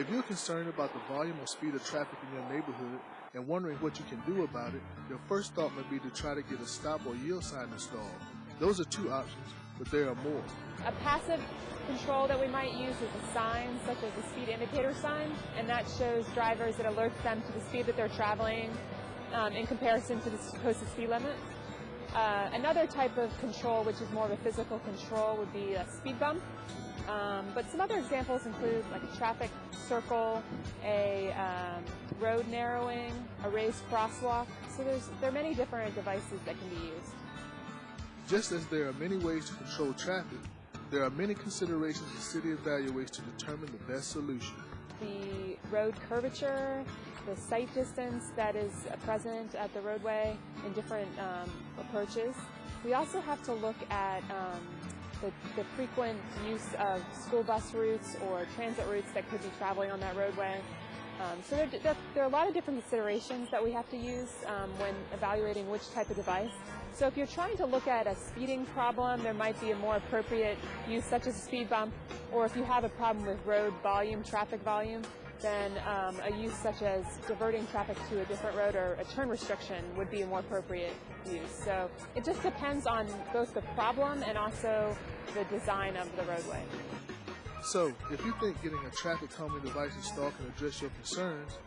If you're concerned about the volume or speed of traffic in your neighborhood and wondering what you can do about it, your first thought may be to try to get a stop or yield sign installed. Those are two options, but there are more. A passive control that we might use is a sign, such as a speed indicator sign, and that shows drivers, it alerts them to the speed that they're traveling in comparison to the posted speed limit. Another type of control, which is more of a physical control, would be a speed bump. But some other examples include like a traffic circle, a road narrowing, a raised crosswalk. So there are many different devices that can be used. Just as there are many ways to control traffic, there are many considerations the city evaluates to determine the best solution. The road curvature, the sight distance that is present at the roadway in different approaches. We also have to look at the frequent use of school bus routes or transit routes that could be traveling on that roadway. So there are a lot of different considerations that we have to use when evaluating which type of device. So if you're trying to look at a speeding problem, there might be a more appropriate use such as a speed bump, or if you have a problem with road volume, traffic volume, then a use such as diverting traffic to a different road or a turn restriction would be a more appropriate use. So it just depends on both the problem and also the design of the roadway. So, if you think getting a traffic calming device installed can address your concerns,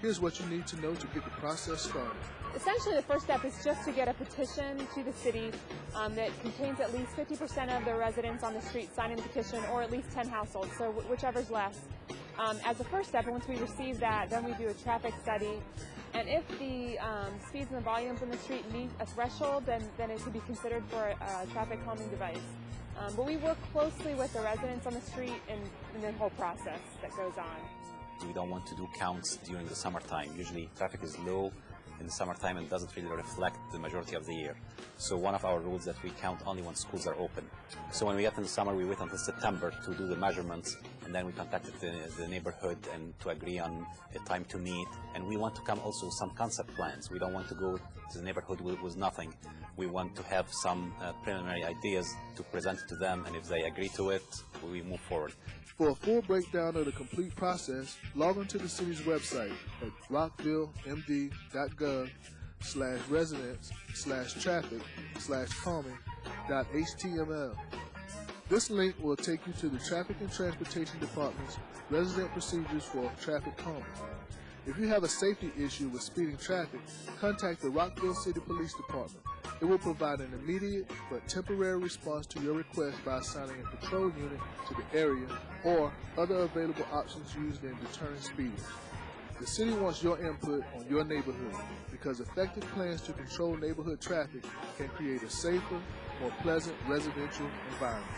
here's what you need to know to get the process started. Essentially, the first step is just to get a petition to the city that contains at least 50% of the residents on the street signing the petition, or at least 10 households, so whichever's less. As a first step, and once we receive that, then we do a traffic study. And if the speeds and the volumes on the street meet a threshold, then it could be considered for a traffic calming device. But we work closely with the residents on the street in the whole process that goes on. We don't want to do counts during the summertime. Usually traffic is low in the summertime and doesn't really reflect the majority of the year. So one of our rules is that we count only when schools are open. So when we get in the summer, we wait until September to do the measurements, and then we contacted the neighborhood and to agree on a time to meet. And we want to come also with some concept plans. We don't want to go to the neighborhood with nothing. We want to have some preliminary ideas to present to them, and if they agree to it, we move forward. For a full breakdown of the complete process, log on to the city's website at rockvillemd.gov/residents/traffic/calming.html. This link will take you to the Traffic and Transportation Department's resident procedures for traffic calming. If you have a safety issue with speeding traffic, contact the Rockville City Police Department. It will provide an immediate but temporary response to your request by assigning a patrol unit to the area or other available options used in deterring speeding. The city wants your input on your neighborhood because effective plans to control neighborhood traffic can create a safer, more pleasant residential environment.